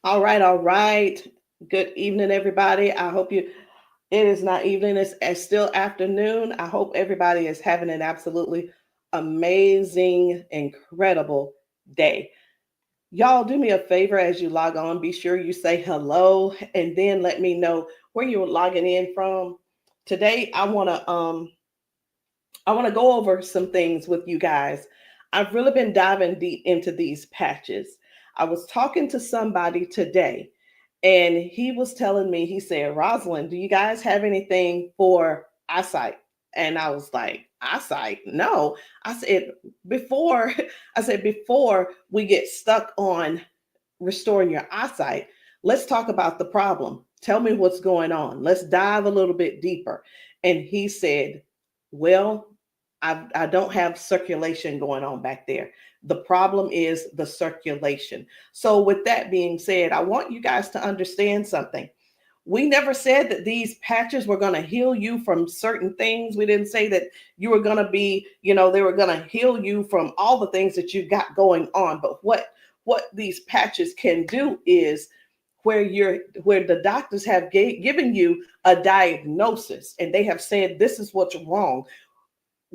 All right, all right. Good evening, everybody. I hope it is not evening, it's still afternoon. I hope everybody is having an absolutely amazing, incredible day. Y'all, do me a favor as you log on. Be sure you say hello and then let me know where you're logging in from. Today, I want to go over some things with you guys. I've really been diving deep into these patches. I was talking to somebody today, and he was telling me, he said, Rosalind, do you guys have anything for eyesight? And I was like, eyesight? No. I said, before, before we get stuck on restoring your eyesight, let's talk about the problem. Tell me what's going on. Let's dive a little bit deeper. And he said, well, I don't have circulation going on back there. The problem is the circulation. So, with that being said, I want you guys to understand something. We never said that these patches were going to heal you from certain things. We didn't say that you were going to be, they were going to heal you from all the things that you got going on. But what these patches can do is where the doctors have given you a diagnosis and they have said this is what's wrong.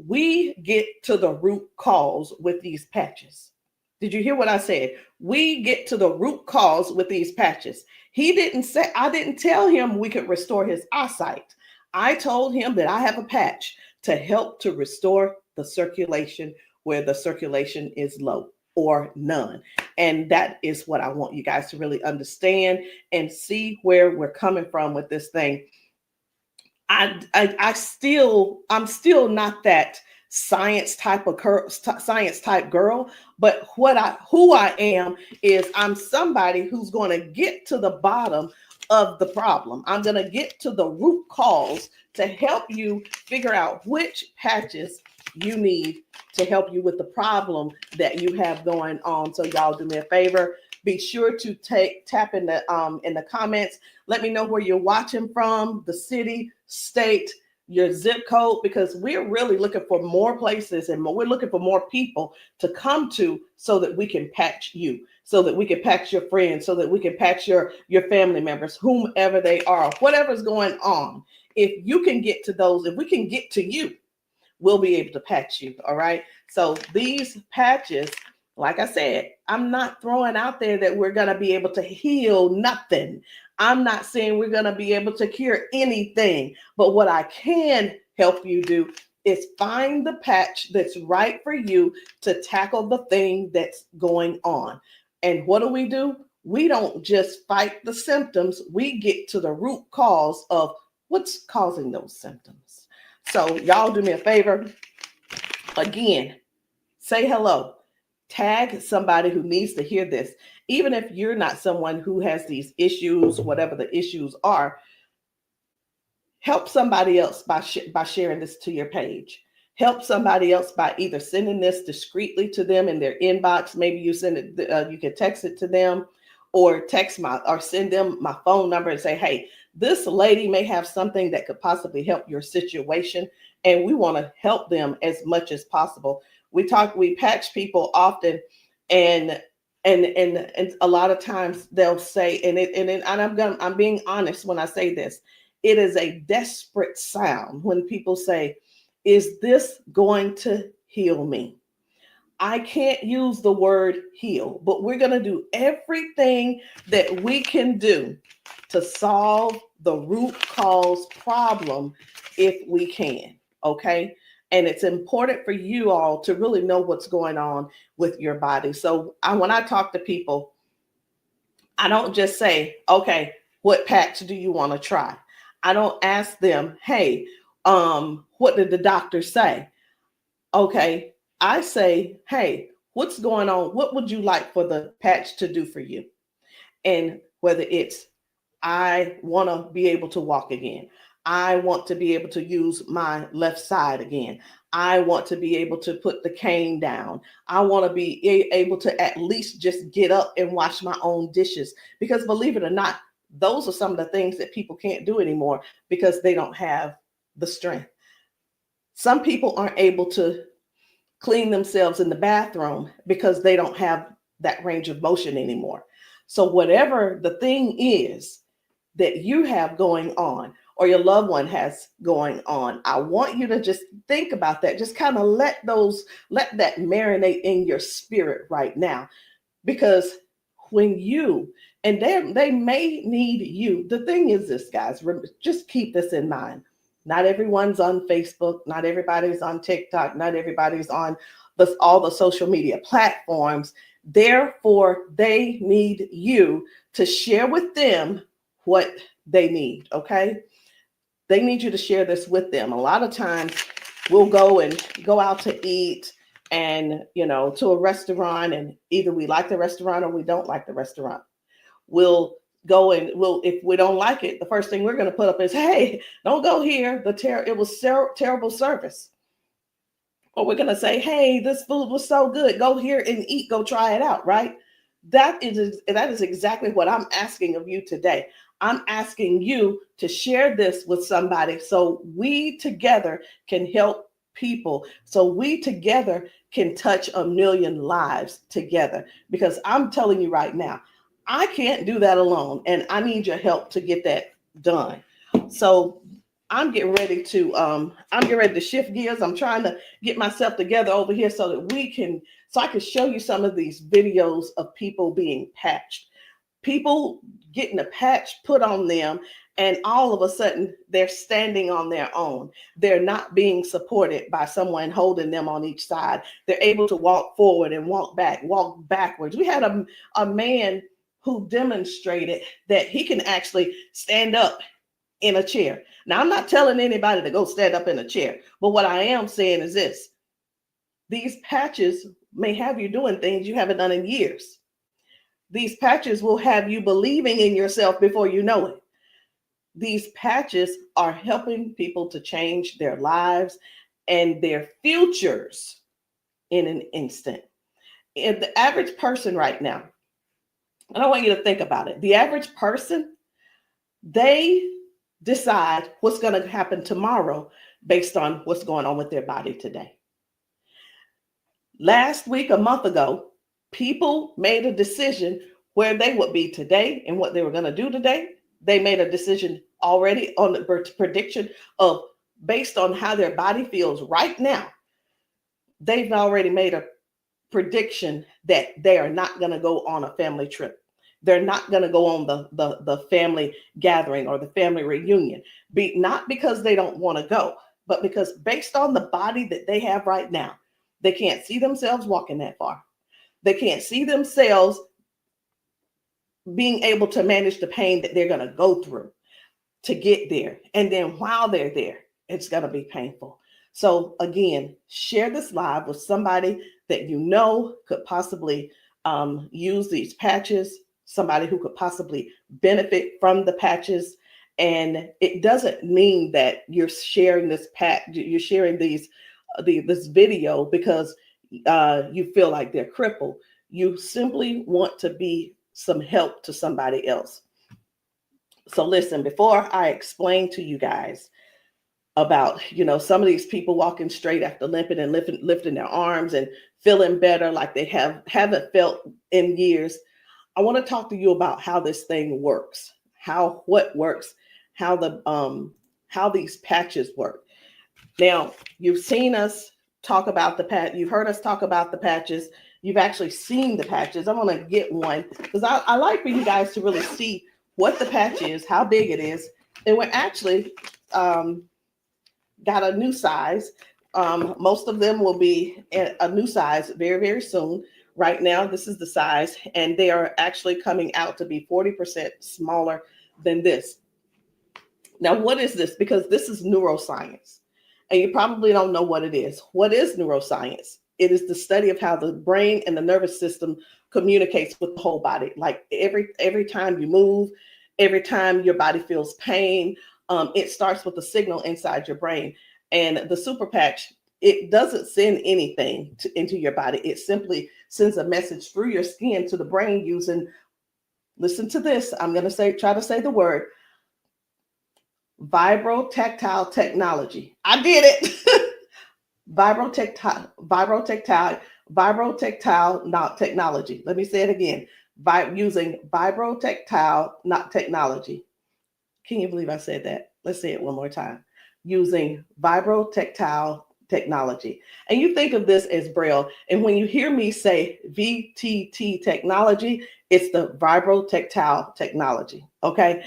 We get to the root cause with these patches. Did you hear what I said? We get to the root cause with these patches. He didn't say, I didn't tell him we could restore his eyesight. I told him that I have a patch to help to restore the circulation where the circulation is low or none. And that is what I want you guys to really understand and see where we're coming from with this thing. I'm still not that science type girl, but who I am is I'm somebody who's going to get to the bottom of the problem. I'm going to get to the root cause to help you figure out which patches you need to help you with the problem that you have going on. So y'all do me a favor, be sure to tap in the comments. Let me know where you're watching from, the city, state, your zip code, because we're really looking for more places and we're looking for more people to come to so that we can patch you, so that we can patch your friends, so that we can patch your family members, whomever they are, whatever's going on. If you can get to those, if we can get to you, we'll be able to patch you. All right. So these patches, like I said, I'm not throwing out there that we're going to be able to heal nothing. I'm not saying we're going to be able to cure anything. But what I can help you do is find the patch that's right for you to tackle the thing that's going on. And what do? We don't just fight the symptoms, we get to the root cause of what's causing those symptoms. So, y'all do me a favor. Again, say hello. Tag somebody who needs to hear this. Even if you're not someone who has these issues, whatever the issues are, help somebody else by sharing this to your page. Help somebody else by either sending this discreetly to them in their inbox. Maybe you send it, you can text it to them, or send them my phone number and say, hey, this lady may have something that could possibly help your situation, and we want to help them as much as possible. We patch people often, and a lot of times they'll say, I'm being honest when I say this, it is a desperate sound when people say, is this going to heal me? I can't use the word heal, but we're going to do everything that we can do to solve the root cause problem if we can. Okay. And it's important for you all to really know what's going on with your body. So when I talk to people, I don't just say, okay, what patch do you want to try? I don't ask them, hey, what did the doctor say? Okay, I say, hey, what's going on? What would you like for the patch to do for you? And whether it's, I want to be able to walk again. I want to be able to use my left side again. I want to be able to put the cane down. I want to be able to at least just get up and wash my own dishes. Because believe it or not, those are some of the things that people can't do anymore because they don't have the strength. Some people aren't able to clean themselves in the bathroom because they don't have that range of motion anymore. So whatever the thing is that you have going on or your loved one has going on, I want you to just think about that. Just kind of let that marinate in your spirit right now. Because when you, and they may need you. The thing is this, guys, just keep this in mind. Not everyone's on Facebook, not everybody's on TikTok, not everybody's on all the social media platforms. Therefore, they need you to share with them what they need, okay? They need you to share this with them. A lot of times we'll go out to eat and, to a restaurant, and either we like the restaurant or we don't like the restaurant. We'll go and if we don't like it, the first thing we're going to put up is, hey, don't go here. It was terrible service. Or we're going to say, hey, this food was so good. Go here and eat. Go try it out, right? That is exactly what I'm asking of you today. I'm asking you to share this with somebody so we together can help people, so we together can touch 1 million lives together. Because I'm telling you right now, I can't do that alone, and I need your help to get that done. So I'm getting ready to shift gears. I'm trying to get myself together over here so that I can show you some of these videos of people being patched, people getting a patch put on them, and all of a sudden they're standing on their own. They're not being supported by someone holding them on each side. They're able to walk forward and walk backwards. We had a man who demonstrated that he can actually stand up in a chair. Now, I'm not telling anybody to go stand up in a chair, but what I am saying is this: these patches may have you doing things you haven't done in years. These patches will have you believing in yourself before you know it. These patches are helping people to change their lives and their futures in an instant. And the average person right now, and I want you to think about it. The average person, they decide what's going to happen tomorrow based on what's going on with their body today. Last week, a month ago, people made a decision where they would be today and what they were going to do today. They made a decision already on the prediction of based on how their body feels right now. They've already made a prediction that they are not going to go on a family trip. They're not going to go on the family gathering or the family reunion. Not because they don't want to go, but because based on the body that they have right now, they can't see themselves walking that far. They can't see themselves being able to manage the pain that they're going to go through to get there. And then while they're there, it's going to be painful. So again, share this live with somebody that you know could possibly use these patches, somebody who could possibly benefit from the patches. And it doesn't mean that you're sharing this you're sharing this video because you feel like they're crippled. You simply want to be some help to somebody else. So listen, before I explain to you guys about, some of these people walking straight after limping and lifting their arms and feeling better like they haven't felt in years, I want to talk to you about how this thing works, what works, how these patches work. Now, you've seen us talk about you've heard us talk about the patches. You've actually seen the patches. I'm going to get one because I like for you guys to really see what the patch is, how big it is. And we're actually got a new size. Most of them will be a new size very, very soon. Right now, this is the size, and they are actually coming out to be 40% smaller than this. Now, what is this? Because this is neuroscience, and you probably don't know what it is. What is neuroscience? It is the study of how the brain and the nervous system communicates with the whole body. Like every time you move, every time your body feels pain, it starts with a signal inside your brain. And the super patch, it doesn't send anything into your body. It simply sends a message through your skin to the brain using, listen to this, I'm going to try to say the word, vibrotactile technology. I did it. Vibrotactile technology. Let me say it again. using vibrotactile not technology. Can you believe I said that? Let's say it one more time. Using vibrotactile technology. And you think of this as Braille. And when you hear me say VTT technology, it's the vibrotactile technology. Okay.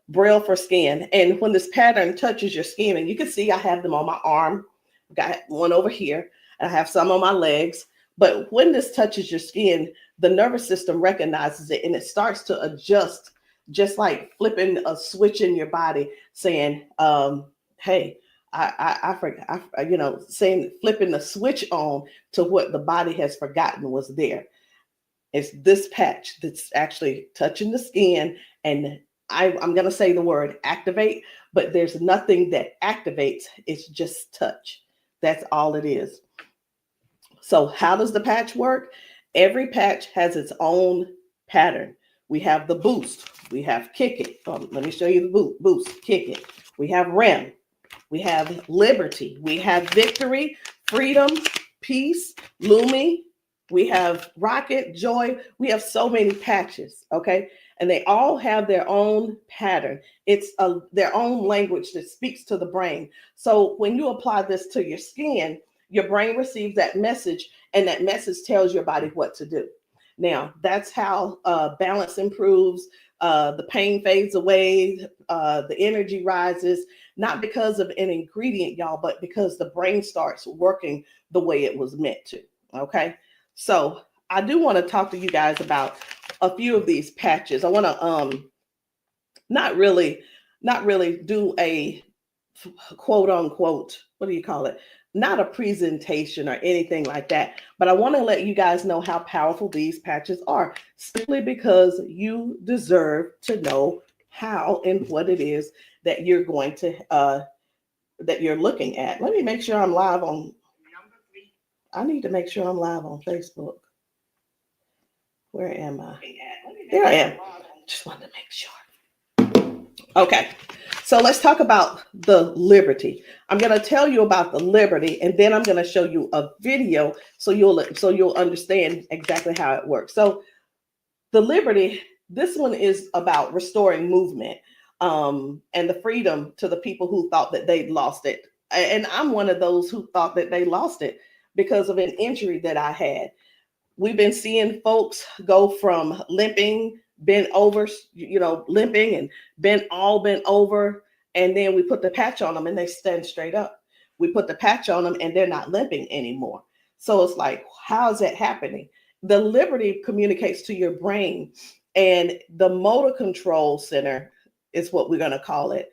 Braille for skin. And when this pattern touches your skin, and you can see I have them on my arm, got one over here, and I have some on my legs. But when this touches your skin, the nervous system recognizes it and it starts to adjust, just like flipping a switch in your body, saying, hey, I forgot, saying, flipping the switch on to what the body has forgotten was there. It's this patch that's actually touching the skin, and I'm going to say the word activate, but there's nothing that activates. It's just touch. That's all it is. So how does the patch work? Every patch has its own pattern. We have the boost. We have kick it. Let me show you the boost, kick it. We have REM. We have liberty. We have victory, freedom, peace, Lumi. We have rocket, joy. We have so many patches, okay? And they all have their own pattern. It's their own language that speaks to the brain. So when you apply this to your skin, your brain receives that message, and that message tells your body what to do. Now, that's how balance improves, the pain fades away, the energy rises, not because of an ingredient, y'all, but because the brain starts working the way it was meant to, okay? So I do want to talk to you guys about a few of these patches. I want to not really do a quote unquote, what do you call it? Not a presentation or anything like that, but I want to let you guys know how powerful these patches are, simply because you deserve to know how and what it is that you're going to that you're looking at. Let me make sure I'm live on. I need to make sure I'm live on Facebook. Where am I? There I am. Just wanted to make sure. Okay. So let's talk about the liberty. I'm going to tell you about the liberty, and then I'm going to show you a video so you'll understand exactly how it works. So the liberty, this one is about restoring movement and the freedom to the people who thought that they'd lost it. And I'm one of those who thought that they lost it because of an injury that I had. We've been seeing folks go from limping, bent over, limping and bent over. And then we put the patch on them and they stand straight up. We put the patch on them and they're not limping anymore. So it's like, how is that happening? The liberty communicates to your brain, and the motor control center is what we're going to call it,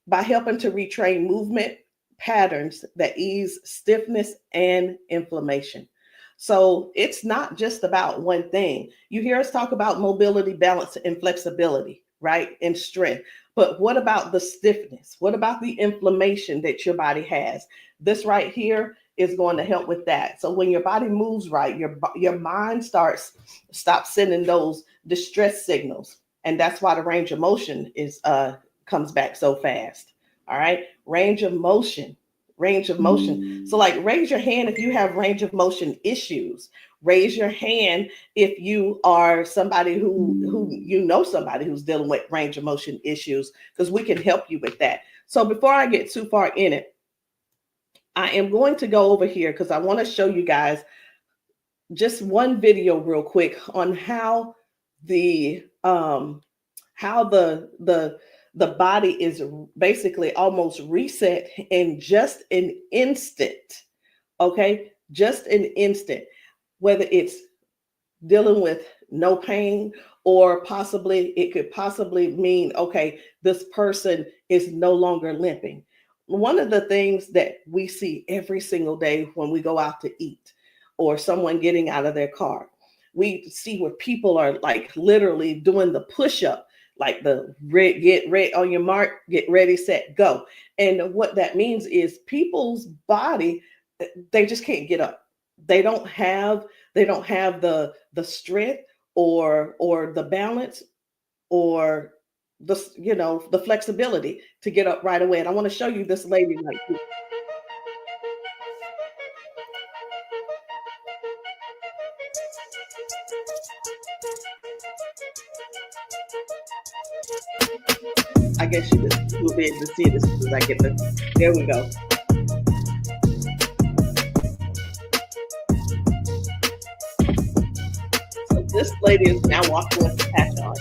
by helping to retrain movement patterns that ease stiffness and inflammation. So it's not just about one thing. You hear us talk about mobility, balance, and flexibility, right? And strength. But what about the stiffness? What about the inflammation that your body has? This right here is going to help with that. So when your body moves right, your mind stops sending those distress signals. And that's why the range of motion comes back so fast. All right. Range of motion. So like, raise your hand if you have range of motion issues. Raise your hand if you are somebody who somebody who's dealing with range of motion issues, because we can help you with that. So before I get too far in it, I am going to go over here because I want to show you guys just one video real quick on how the body is basically almost reset in just an instant. Okay, just an instant. Whether it's dealing with no pain, or it could possibly mean, okay, this person is no longer limping. One of the things that we see every single day when we go out to eat, or someone getting out of their car, we see where people are like literally doing the push-up, like the get ready on your mark, get ready, set, go. And what that means is people's body, they just can't get up. They don't have the strength or the balance or the flexibility to get up right away. And I want to show you this lady right here. I guess you will be able to see it as soon as I get the. There we go. So this lady is now walking with the patch on.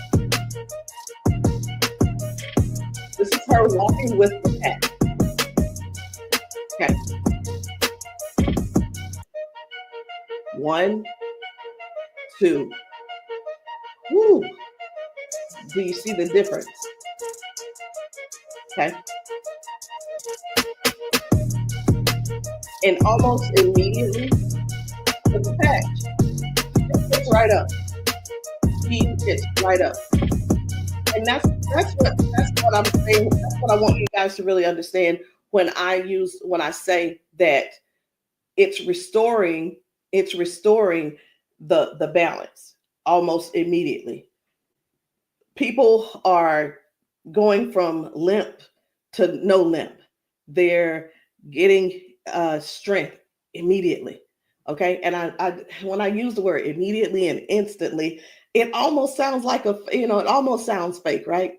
This is her walking with the patch. Okay. 1, 2. Woo. Do you see the difference? Okay. And almost immediately, with the patch, it gets right up. He gets right up. And that's what I'm saying. That's what I want you guys to really understand when I say that it's restoring the balance almost immediately. People are going from limp to no limp. They're getting strength immediately. Okay. And I when I use the word immediately and instantly, it almost sounds like it almost sounds fake, right?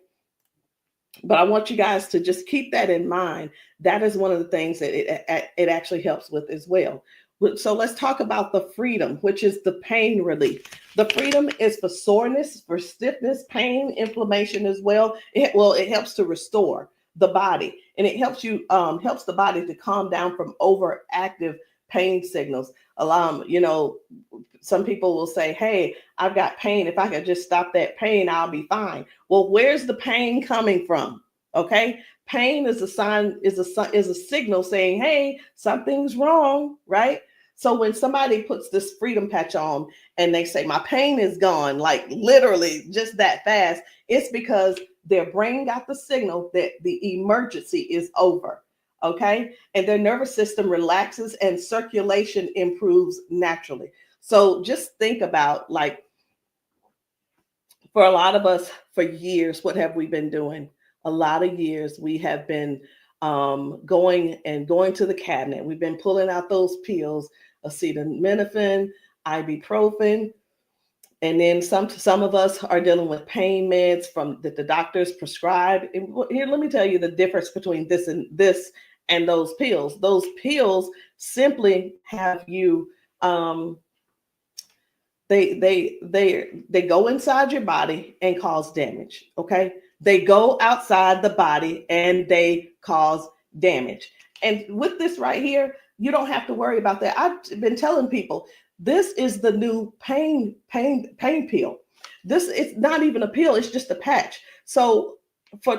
But I want you guys to just keep that in mind. That is one of the things that it actually helps with as well. So let's talk about the freedom, which is the pain relief. The freedom is for soreness, for stiffness, pain, inflammation as well. It helps to restore the body, and it helps the body to calm down from overactive pain signals. Some people will say, "Hey, I've got pain. If I could just stop that pain, I'll be fine." Well, where's the pain coming from? Okay, pain is a sign, is a signal saying, "Hey, something's wrong," right? So when somebody puts this freedom patch on and they say, "My pain is gone," like literally just that fast, it's because their brain got the signal that the emergency is over. Okay, and their nervous system relaxes and circulation improves naturally. So just think about, like, for a lot of us, for years, what have we been doing? A lot of years we have been going to the cabinet. We've been pulling out those pills, acetaminophen, ibuprofen, and then some of us are dealing with pain meds from that the doctors prescribe. And here, let me tell you the difference between this and those pills. Those pills simply have you they go inside your body and cause damage. Okay, they go outside the body and they cause damage. And with this right here, you don't have to worry about that. I've been telling people this is the new pain pill. This is not even a pill; it's just a patch. So,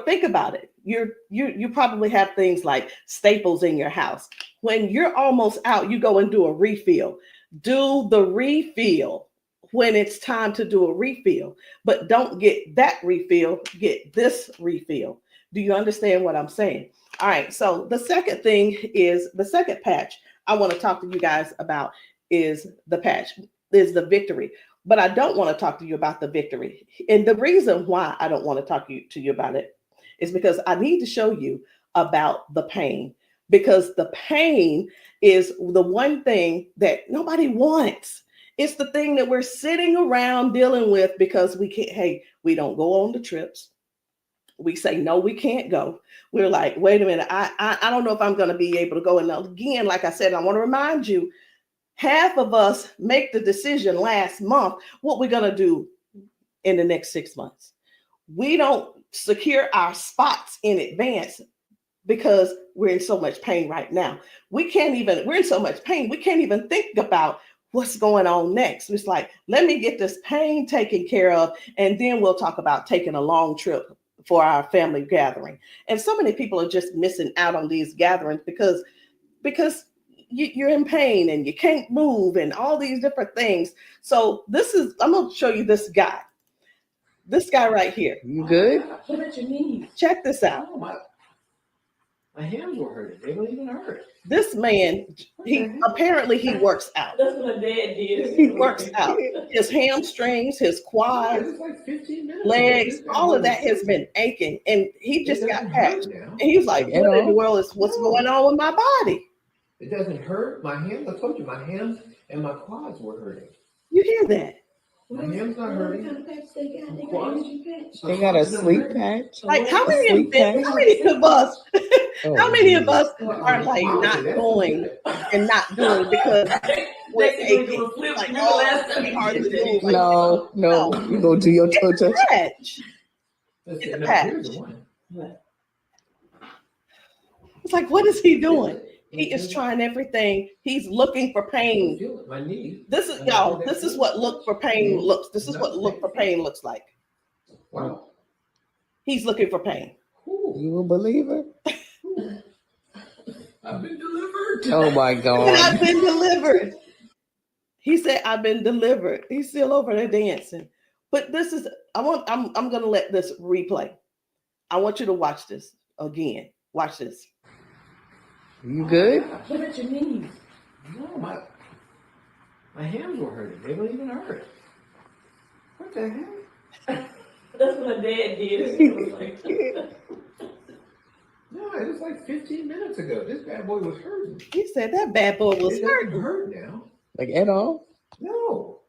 think about it. You probably have things like staples in your house. When you're almost out, you go and do a refill. Do the refill when it's time to do a refill, but don't get that refill, get this refill. Do you understand what I'm saying? All right, so the second patch I want to talk to you guys about is the victory. But I don't want to talk to you about the victory. And the reason why I don't want to talk to you about it is because I need to show you about the pain, because the pain is the one thing that nobody wants. It's the thing that we're sitting around dealing with because we don't go on the trips. We say, no, we can't go. We're like, wait a minute, I don't know if I'm going to be able to go. And again, like I said, I want to remind you, half of us make the decision last month what we're going to do in the next 6 months. We don't secure our spots in advance because we're in so much pain right now. We're in so much pain, we can't even think about what's going on next. It's like, let me get this pain taken care of, and then we'll talk about taking a long trip for our family gathering. And so many people are just missing out on these gatherings because you're in pain and you can't move and all these different things. So I'm going to show you this guy right here. You good? What about your knees? Check this out. Oh, my hands were hurting. They don't even hurt. This man, he works out. That's what my dad did. He works out. His hamstrings, his quads, like 15 minutes legs, all of that has been aching. And he just got patched. And he was like, what in the world is what's going on with my body? It doesn't hurt. My hands, I told you, my hands and my quads were hurting. You hear that? My hand's not hurting. What kind of patch they got? They got Quads? energy patch. They got a sleep patch. Like how A many sleep patch. how many of us Oh, how many of us Well, are like not that's going good. and not doing because we're aching? Like, oh, it's gonna be hard to move. Like, No, you go do your toe touch. patch. Let's It's see, a now, patch. here's the one. It's like, what is he doing? He is trying everything. He's looking for pain. Feel it, my knee. This is y'all. This is what look for pain looks. This is what look for pain looks like. Wow. He's looking for pain. Ooh, You a believer? I've been delivered. Oh my And God. I've been delivered. He said, "I've been delivered." He's still over there dancing. But this is. I'm gonna let this replay. I want you to watch this again. Watch this. You good? What about your knees? No, my hands were hurting. They don't even hurt. What the heck? That's what my dad did. It was like, No, it was like 15 minutes ago. This bad boy was hurting. He said that bad boy was It hurt. doesn't hurt now. Like at all? No.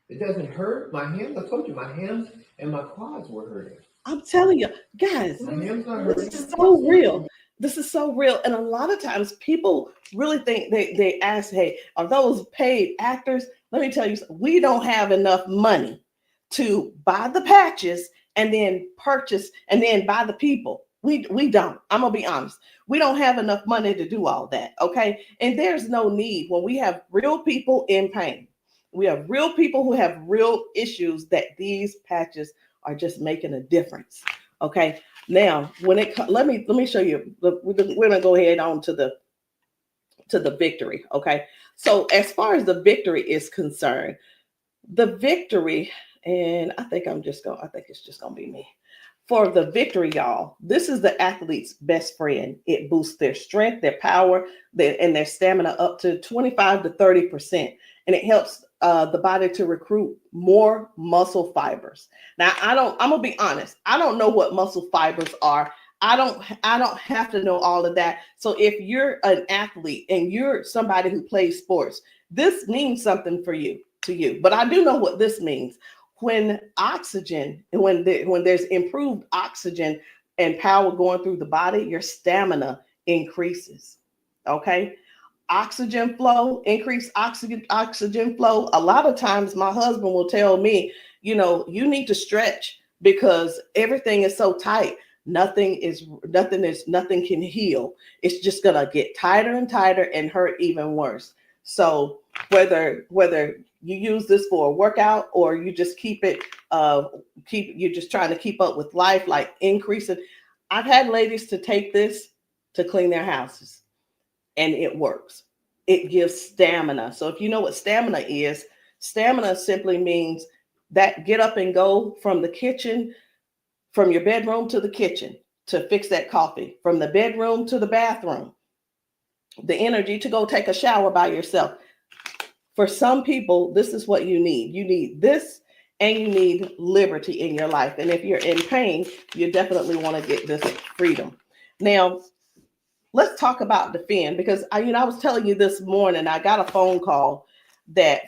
It doesn't hurt. My hands, I told you, my hands and my quads were hurting. I'm telling you, guys. My hands not hurting. This is so real. This is so real. And a lot of times people really think they ask, hey, are those paid actors? Let me tell you, we don't have enough money to buy the patches and then purchase and then buy the people. We don't. I'm gonna be honest. We don't have enough money to do all that. Okay. And there's no need when we have real people in pain. We have real people who have real issues that these patches are just making a difference. Okay. Now, when it let me show you. We're gonna go ahead on to the victory. Okay. So as far as the victory is concerned, the victory, and I think it's just gonna be me. For the victory, y'all, this is the athlete's best friend. It boosts their strength, their power, and their stamina up to 25 to 30%. And it helps the body to recruit more muscle fibers. Now, I'm gonna be honest. I don't know what muscle fibers are. I don't have to know all of that. So if you're an athlete and you're somebody who plays sports, this means something to you. But I do know what this means. When oxygen, when there's improved oxygen and power going through the body, your stamina increases. Okay. Oxygen flow, increased oxygen flow. A lot of times my husband will tell me, you need to stretch because everything is so tight. Nothing can heal. It's just gonna get tighter and tighter and hurt even worse. So whether you use this for a workout or you just you're just trying to keep up with life, like increasing. I've had ladies to take this to clean their houses and it works. It gives stamina. So if you know what stamina simply means that get up and go from the kitchen, from your bedroom to the kitchen to fix that coffee, from the bedroom to the bathroom, the energy to go take a shower by yourself. For some people, this is what you need. You need this and you need liberty in your life. And if you're in pain, you definitely want to get this freedom. Now, let's talk about defend, because I was telling you this morning, I got a phone call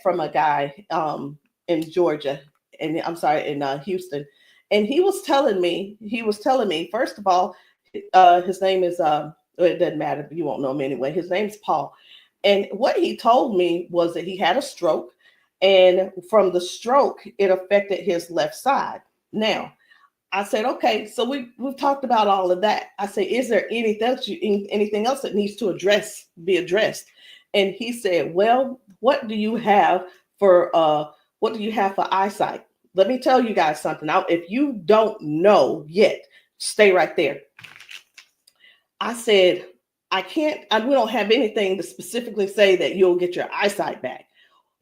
from a guy in Georgia, and I'm sorry, in Houston. And he was telling me, first of all, his name is, it doesn't matter, you won't know him anyway. His name's Paul. And what he told me was that he had a stroke, and from the stroke, it affected his left side. Now, I said, okay, so we've talked about all of that. I said, is there anything else that needs to be addressed? And he said, well, what do you have for eyesight? Let me tell you guys something. Now, if you don't know yet, stay right there. I said, we don't have anything to specifically say that you'll get your eyesight back.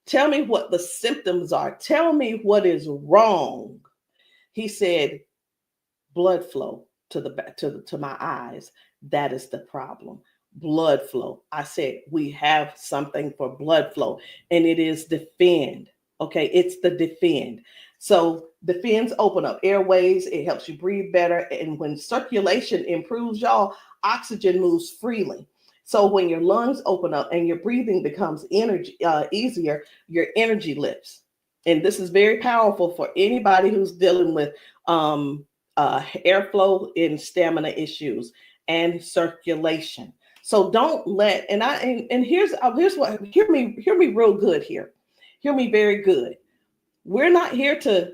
Tell me what the symptoms are. Tell me what is wrong. He said, blood flow to my eyes. That is the problem. Blood flow. I said, we have something for blood flow, and it is defend. Okay, it's the defend. So defends open up airways. It helps you breathe better. And when circulation improves, y'all, oxygen moves freely. So when your lungs open up and your breathing becomes easier, your energy lifts. and this is very powerful for anybody who's dealing with airflow and stamina issues and circulation. So don't let, and here's what, hear me real good here. Hear me very good. We're not here to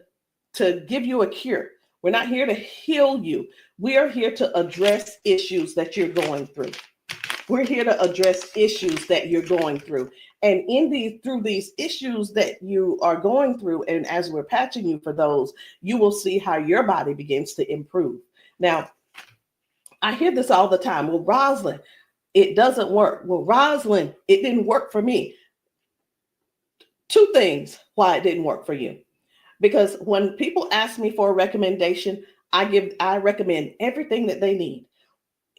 give you a cure. We're not here to heal you. We are here to address issues that you're going through. We're here to address issues that you're going through. And through these issues that you are going through, and as we're patching you for those, you will see how your body begins to improve. Now, I hear this all the time. Well, Rosalind, it doesn't work. Well, Rosalind, it didn't work for me. Two things why it didn't work for you. Because when people ask me for a recommendation, I recommend everything that they need.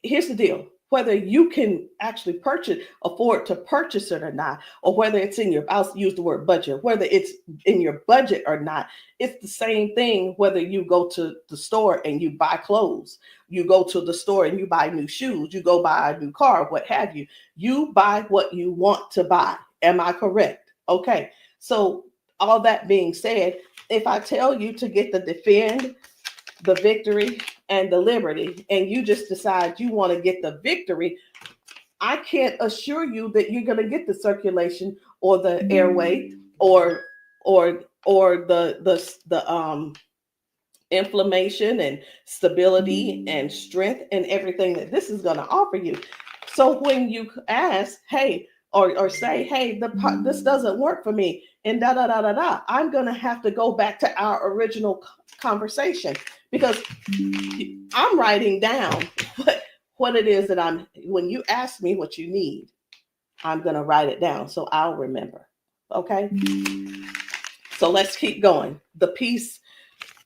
Here's the deal. Whether you can actually afford to purchase it or not, or whether it's I'll use the word budget, whether it's in your budget or not, it's the same thing whether you go to the store and you buy clothes, you go to the store and you buy new shoes, you go buy a new car, what have you. You buy what you want to buy. Am I correct? Okay. So all that being said, if I tell you to get the Defend, the Victory, and the Liberty, and you just decide you want to get the Victory, I can't assure you that you're going to get the circulation or the airway or the inflammation and stability and strength and everything that this is going to offer you. So when you ask, hey, or say, hey, this doesn't work for me, and I'm going to have to go back to our original conversation, because I'm writing down what it is that when you ask me what you need, I'm going to write it down so I'll remember. Okay. So let's keep going. The peace,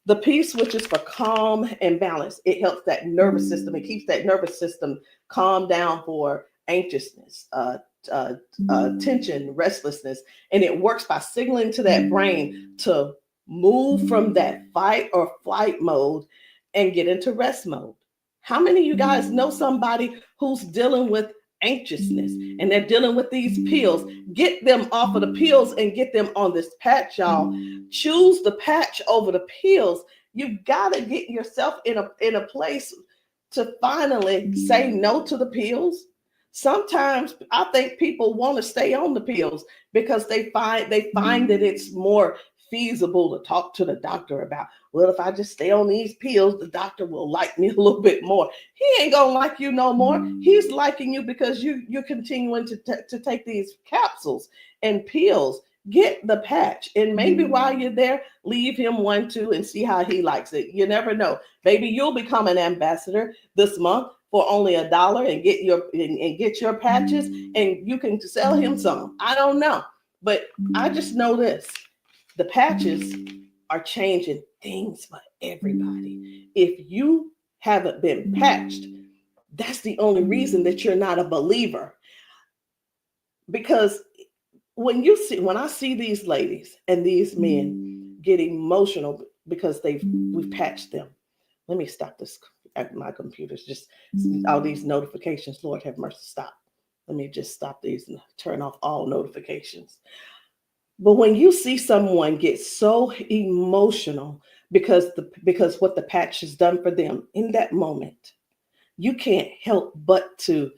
which is for calm and balance. It helps that nervous system. It keeps that nervous system calm down for anxiousness, tension, restlessness. And it works by signaling to that brain to move from that fight or flight mode and get into rest mode. How many of you guys know somebody who's dealing with anxiousness and they're dealing with these pills? Get them off of the pills and get them on this patch, y'all. Choose the patch over the pills. You got to get yourself in a place to finally say no to the pills. Sometimes I think people want to stay on the pills because they find that it's more feasible to talk to the doctor about, well, if I just stay on these pills, the doctor will like me a little bit more. He ain't gonna like you no more. He's liking you because you're continuing to take these capsules and pills. Get the patch, and maybe while you're there, leave him one too and see how he likes it. You never know. Maybe you'll become an ambassador this month for only $1 and get your patches, and you can sell him some. I don't know, but I just know this. The patches are changing things for everybody. If you haven't been patched, that's the only reason that you're not a believer. Because when I see these ladies and these men get emotional because we've patched them. Let me stop this. My computer's just all these notifications. Lord have mercy, stop. Let me just stop these and turn off all notifications. But when you see someone get so emotional because what the patch has done for them in that moment, you can't help but to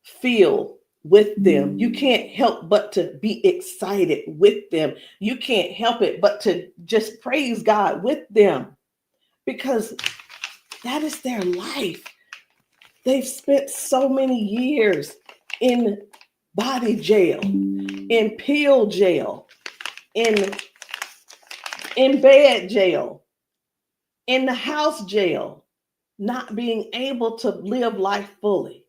feel with them. You can't help but to be excited with them. You can't help it but to just praise God with them, because that is their life. They've spent so many years in body jail, in pill jail, in bed jail, in the house jail, not being able to live life fully.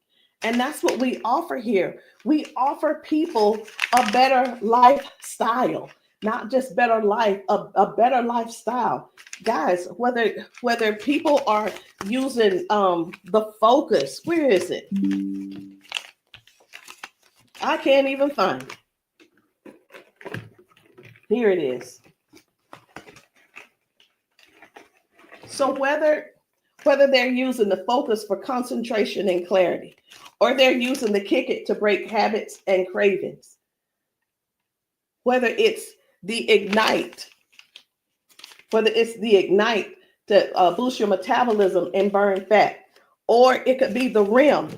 And that's what we offer here. We offer people a better lifestyle, not just better life, a better lifestyle. Guys, whether people are using the Focus, where is it? I can't even find it. Here it is. So whether they're using the Focus for concentration and clarity, or they're using the Kick It to break habits and cravings, whether it's the Ignite. It's the Ignite to boost your metabolism and burn fat. Or it could be the REM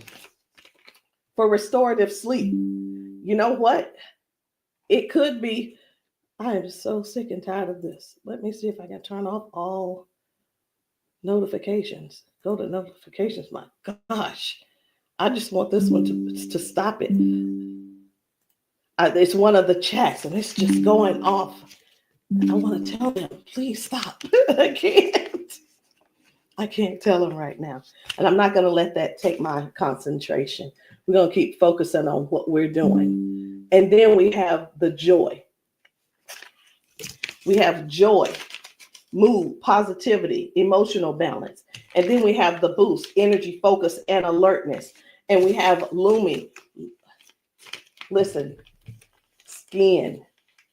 for restorative sleep. You know what? It could be, I am so sick and tired of this. Let me see if I can turn off all notifications. Go to notifications. My gosh. I just want this one to stop it. It's one of the chats and it's just going off. I want to tell them, please stop. I can't tell them right now. And I'm not going to let that take my concentration. We're going to keep focusing on what we're doing. And then we have the joy. We have joy, mood, positivity, emotional balance. And then we have the boost, energy, focus, and alertness. And we have Lumi. Listen, skin,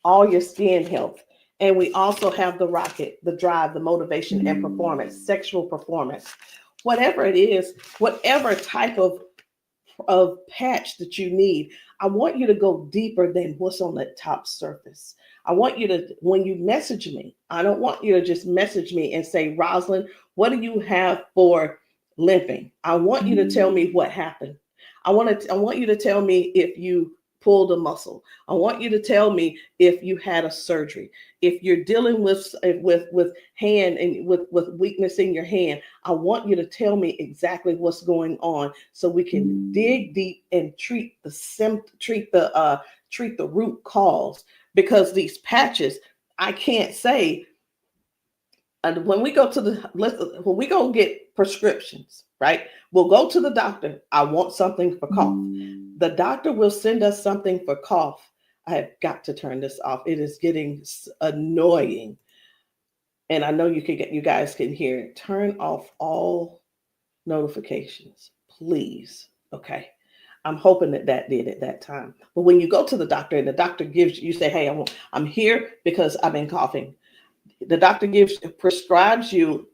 all your skin health. And we also have the rocket, the drive, the motivation and performance, sexual performance. Whatever it is, whatever type of patch that you need, I want you to go deeper than what's on the top surface. I want you to, when you message me, I don't want you to just message me and say, Rosalind, what do you have for limping? I want you to tell me what happened. I want you to tell me if you pulled a muscle. I want you to tell me if you had a surgery. If you're dealing with hand and with weakness in your hand, I want you to tell me exactly what's going on so we can dig deep and treat the root cause. Because these patches, I can't say. And when we go get prescriptions, right? We'll go to the doctor. I want something for cough. The doctor will send us something for cough. I have got to turn this off. It is getting annoying. And I know you guys can hear it. Turn off all notifications, please. Okay. I'm hoping that did at that time. But when you go to the doctor and the doctor gives you say, hey, I'm here because I've been coughing. The doctor prescribes you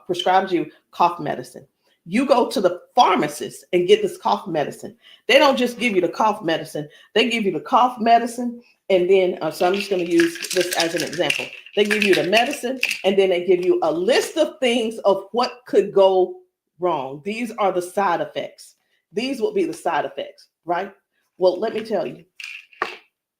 prescribes you cough medicine. You go to the pharmacist and get this cough medicine. They don't just give you the cough medicine. They give you the cough medicine. And then, so I'm just going to use this as an example. They give you the medicine and then they give you a list of things of what could go wrong. These are the side effects. These will be the side effects, right? Well, let me tell you,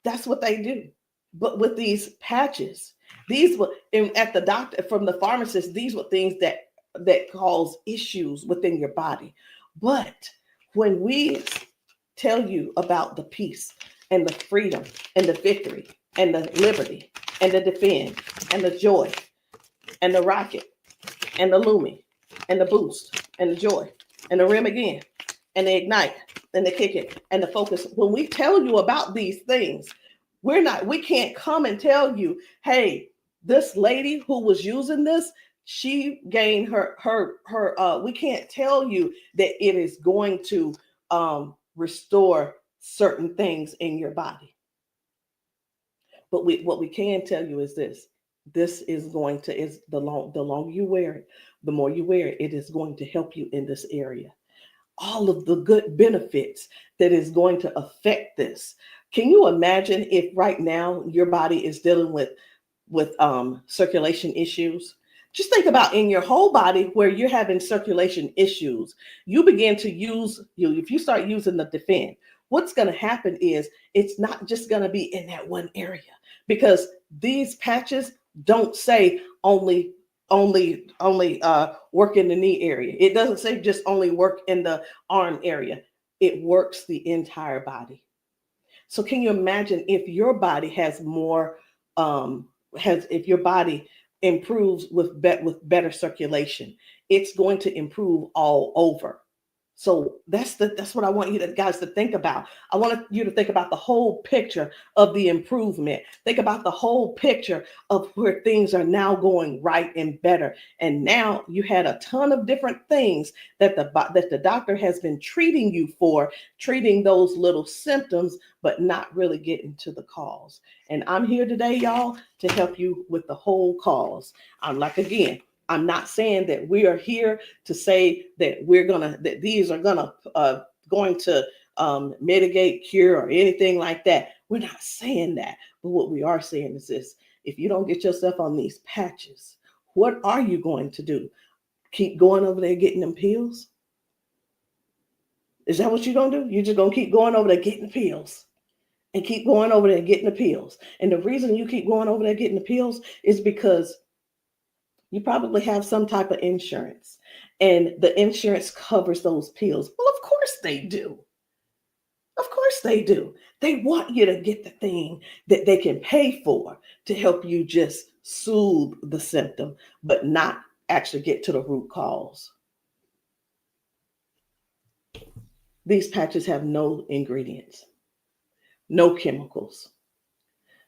that's what they do. But with these patches, these were at the doctor, from the pharmacist, these were things that cause issues within your body. But when we tell you about the peace and the freedom and the victory and the liberty and the defend and the joy and the rocket and the Lumi and the boost and the joy and the REM again and the ignite and the kick it and the focus, when we tell you about these things, we can't come and tell you, hey, this lady who was using this, she gained we can't tell you that it is going to restore certain things in your body. But what we can tell you is this is going to, the longer you wear it, the more you wear it, it is going to help you in this area. All of the good benefits that is going to affect this. Can you imagine if right now your body is dealing with circulation issues? Just think about in your whole body where you're having circulation issues. You begin to if you start using the defend, what's going to happen is it's not just going to be in that one area, because these patches don't say only work in the knee area. It doesn't say just only work in the arm area. It works the entire body. So can you imagine if your body has more, if your body improves with better circulation, it's going to improve all over. So that's what I want you guys to think about. I want you to think about the whole picture of the improvement. Think about the whole picture of where things are now going right and better. And now you had a ton of different things that the doctor has been treating you for, treating those little symptoms, but not really getting to the cause. And I'm here today, y'all, to help you with the whole cause. I'm not saying that we are here to say that these are going to mitigate, cure, or anything like that. We're not saying that. But what we are saying is this: if you don't get yourself on these patches, what are you going to do? Keep going over there getting them pills? Is that what you're going to do? You're just going to keep going over there getting pills and keep going over there getting the pills. And the reason you keep going over there getting the pills is because you probably have some type of insurance, and the insurance covers those pills. Well, of course they do. Of course they do. They want you to get the thing that they can pay for to help you just soothe the symptom, but not actually get to the root cause. These patches have no ingredients, no chemicals,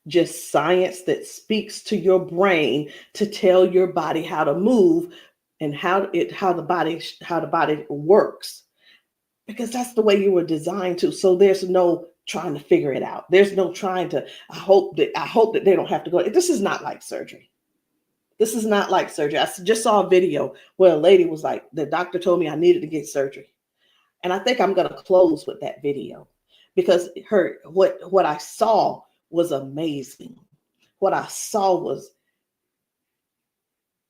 just science that speaks to your brain to tell your body how to move and how the body works, because that's the way you were designed to. So there's no trying to figure it out. There's no trying to, I hope that they don't have to go. This is not like surgery. This is not like surgery. I just saw a video where a lady was like, the doctor told me I needed to get surgery. And I think I'm going to close with that video, because what I saw was amazing. What I saw was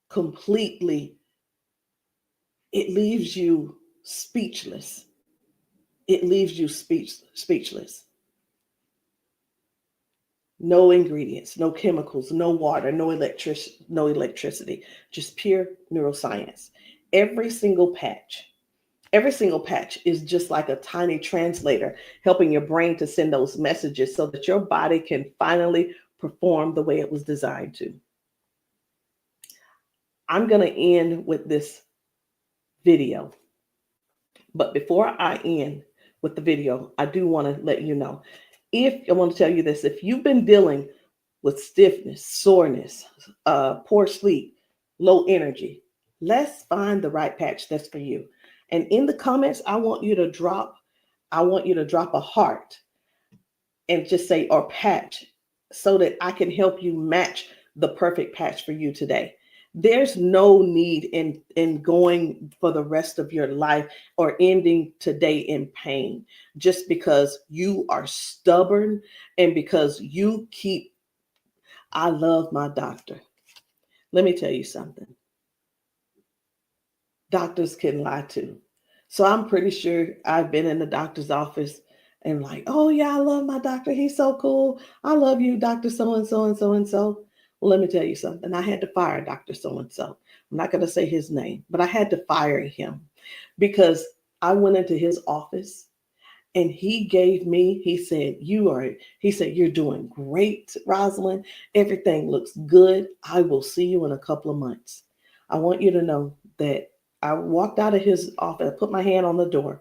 completely, it leaves you speechless. It leaves you speechless. No ingredients, no chemicals, no water, no electricity, just pure neuroscience. Every single patch is just like a tiny translator, helping your brain to send those messages so that your body can finally perform the way it was designed to. I'm going to end with this video. But before I end with the video, I do want to let you know, I want to tell you this: if you've been dealing with stiffness, soreness, poor sleep, low energy, let's find the right patch that's for you. And in the comments, I want you to drop a heart and just say, or patch, so that I can help you match the perfect patch for you today. There's no need in going for the rest of your life or ending today in pain just because you are stubborn and because you keep, I love my doctor. Let me tell you something. Doctors can lie too. So I'm pretty sure I've been in the doctor's office and like, oh yeah, I love my doctor. He's so cool. I love you, Dr. So-and-so and so-and-so. Well, let me tell you something. I had to fire Dr. So-and-so. I'm not going to say his name, but I had to fire him because I went into his office and he said, you're doing great, Rosalind. Everything looks good. I will see you in a couple of months. I want you to know that I walked out of his office, I put my hand on the door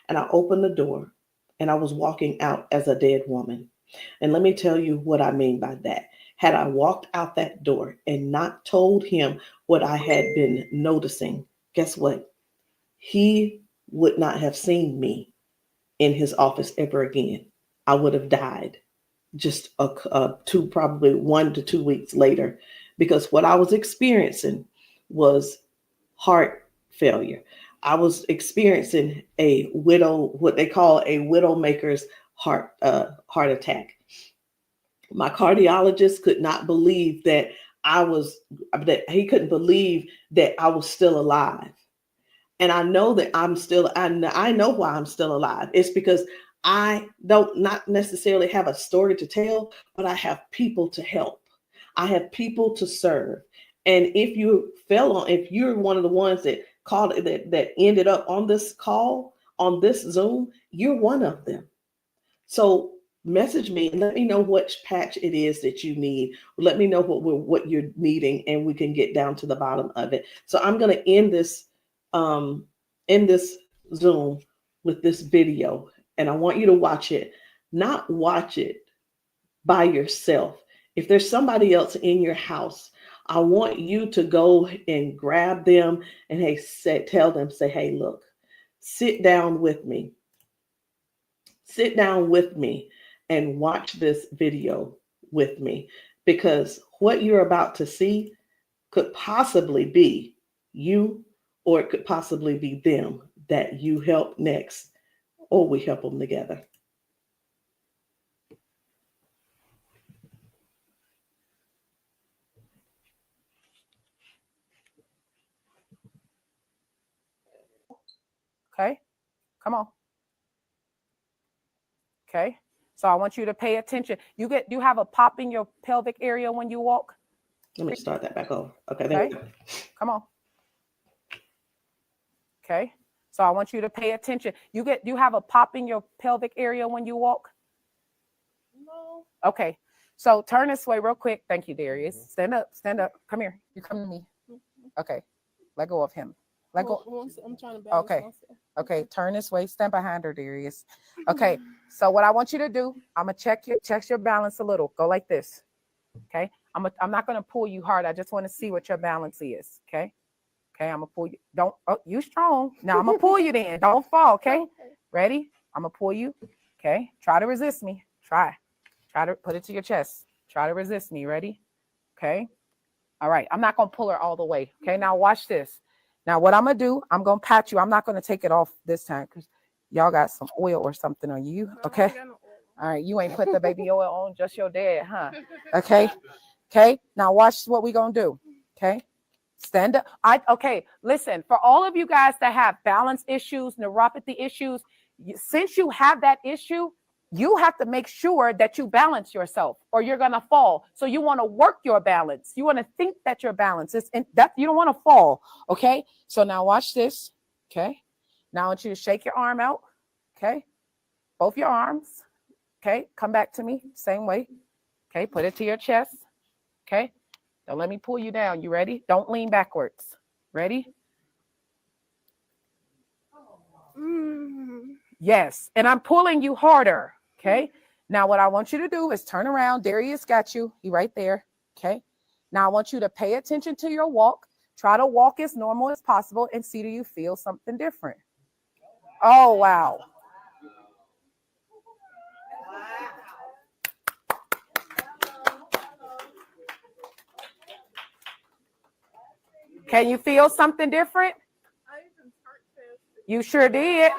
and I opened the door and I was walking out as a dead woman. And let me tell you what I mean by that. Had I walked out that door and not told him what I had been noticing, guess what? He would not have seen me in his office ever again. I would have died just probably 1 to 2 weeks later, because what I was experiencing was heart failure. I was experiencing what they call a widowmaker's heart attack. My cardiologist could not believe that he couldn't believe that I was still alive. And I know that I know why I'm still alive. It's because I don't not necessarily have a story to tell, but I have people to help. I have people to serve. And if you're one of the ones that called that ended up on this call, on this Zoom, you're one of them. So message me and let me know which patch it is that you need. Let me know what you're needing, and we can get down to the bottom of it. So I'm going to end this Zoom with this video, and I want you to watch it. Not watch it by yourself. If there's somebody else in your house, I want you to go and grab them and tell them, hey, look, sit down with me. Sit down with me and watch this video with me, because what you're about to see could possibly be you, or it could possibly be them that you help next, or we help them together. Okay, come on. Okay, so I want you to pay attention. You have a pop in your pelvic area when you walk. Let me start that back over. Okay, there we go. Come on. Okay, so I want you to pay attention. You have a pop in your pelvic area when you walk. No. Okay, so turn this way real quick. Thank you, Darius. Stand up. Come here. You come to me. Okay, let go of him. Let go. I'm trying to balance Okay. myself. Okay, turn this way. Stand behind her, Darius. Okay, so what I want you to do, I'm gonna check your balance a little. Go like this. Okay, I'm not gonna pull you hard. I just want to see what your balance is. Okay, I'm gonna pull you. You strong. Now I'm gonna pull you. Then don't fall. Okay, ready? I'm gonna pull you. Okay, try to resist me. Try to put it to your chest. Try to resist me. Ready? Okay. All right. I'm not gonna pull her all the way. Okay. Now watch this. Now, what I'm going to do, I'm going to pat you. I'm not going to take it off this time because y'all got some oil or something on you. Okay. All right. You ain't put the baby oil on, just your dad, huh? Okay. Okay. Now, watch what we going to do. Okay. Stand up. Okay. Listen, for all of you guys that have balance issues, neuropathy issues, since you have that issue, you have to make sure that you balance yourself or you're going to fall. So you want to work your balance. You want to think that your balance is that you don't want to fall. Okay. So now watch this. Okay. Now I want you to shake your arm out. Okay. Both your arms. Okay. Come back to me. Same way. Okay. Put it to your chest. Okay. Don't let me pull you down. You ready? Don't lean backwards. Ready? Yes. And I'm pulling you harder. Okay. Now what I want you to do is turn around. Darius got you. He right there. Okay. Now I want you to pay attention to your walk. Try to walk as normal as possible and see, do you feel something different? Oh, wow. Can you feel something different? You sure did.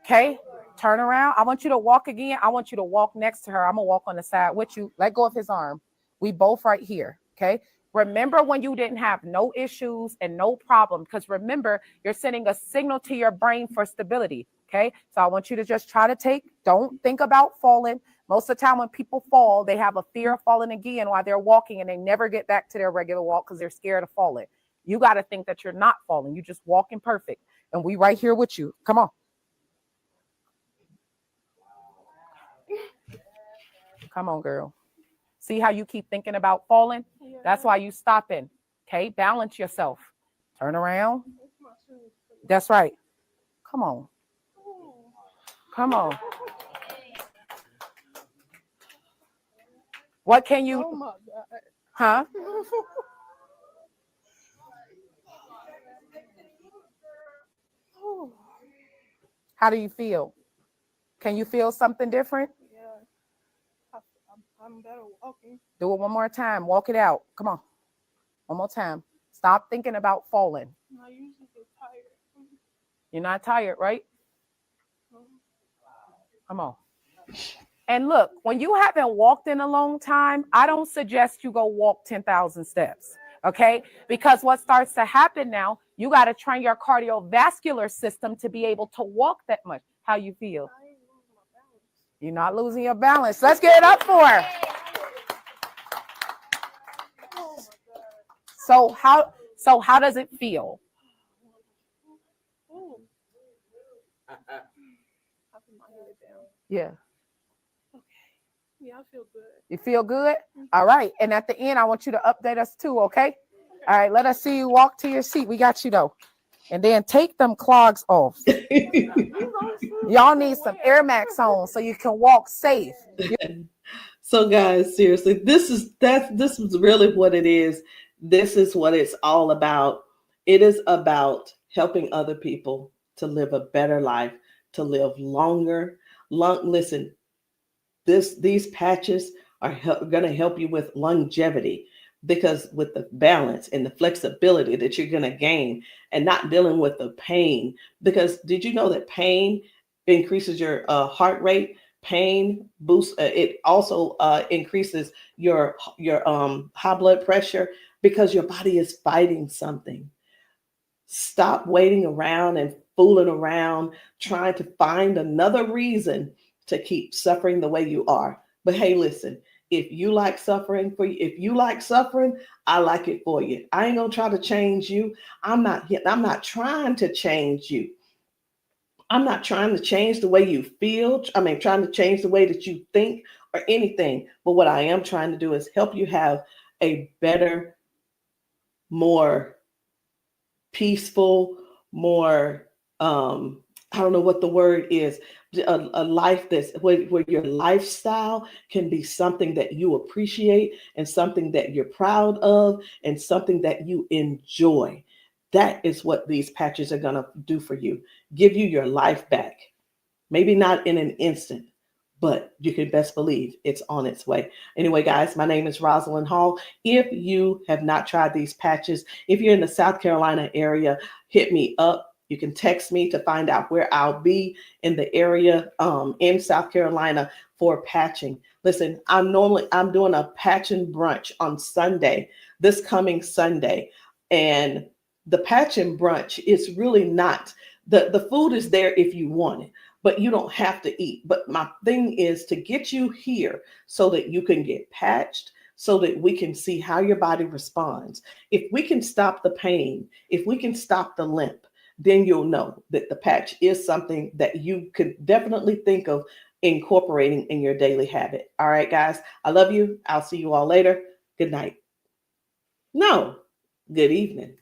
Okay. Turn around. I want you to walk again. I want you to walk next to her. I'm going to walk on the side with you. Let go of his arm. We both right here. Okay. Remember when you didn't have no issues and no problem, because remember, you're sending a signal to your brain for stability. Okay. So I want you to just try to don't think about falling. Most of the time when people fall, they have a fear of falling again while they're walking and they never get back to their regular walk because they're scared of falling. You got to think that you're not falling. You're just walking perfect. And we right here with you. Come on. Come on, girl. See how you keep thinking about falling? Yeah. That's why you stopping. Okay, balance yourself. Turn around. That's right. Come on. Come on. What can you? Oh my God. Huh? How do you feel? Can you feel something different? I'm better walking. Do it one more time. Walk it out. Come on. One more time. Stop thinking about falling. I usually get tired. You're not tired, right? Come on. And look, when you haven't walked in a long time, I don't suggest you go walk 10,000 steps. Okay? Because what starts to happen now, you got to train your cardiovascular system to be able to walk that much. How you feel? You're not losing your balance. Let's get it up for her. So how does it feel? Yeah. Okay. Yeah, I feel good. You feel good? All right. And at the end, I want you to update us too, okay? All right, let us see you walk to your seat. We got you though. And then take them clogs off. Y'all need some Air Max on so you can walk safe. So guys, seriously, this is really what it is. This is what it's all about. It is about helping other people to live a better life, to live longer. Listen, these patches are going to help you with longevity, because with the balance and the flexibility that you're going to gain and not dealing with the pain. Because did you know that pain increases your heart rate? Pain boosts. It also increases your high blood pressure because your body is fighting something. Stop waiting around and fooling around, trying to find another reason to keep suffering the way you are. But hey, listen, if you like suffering if you like suffering, I like it for you. I ain't gonna try to change you. I'm not trying to change you. I'm not trying to change the way you feel. Trying to change the way that you think or anything. But what I am trying to do is help you have a better, more peaceful, more, I don't know what the word is, a life that's where your lifestyle can be something that you appreciate and something that you're proud of and something that you enjoy. That is what these patches are going to do for you. Give you your life back. Maybe not in an instant, but you can best believe it's on its way. Anyway, guys, my name is Rosalind Hall. If you have not tried these patches, if you're in the South Carolina area, hit me up. You can text me to find out where I'll be in the area in South Carolina for patching. Listen, I'm doing a patching brunch on Sunday, this coming Sunday. And the patching brunch is really not, the food is there if you want it, but you don't have to eat. But my thing is to get you here so that you can get patched, so that we can see how your body responds. If we can stop the pain, if we can stop the limp, then you'll know that the patch is something that you could definitely think of incorporating in your daily habit. All right, guys, I love you. I'll see you all later. Good night. No, good evening.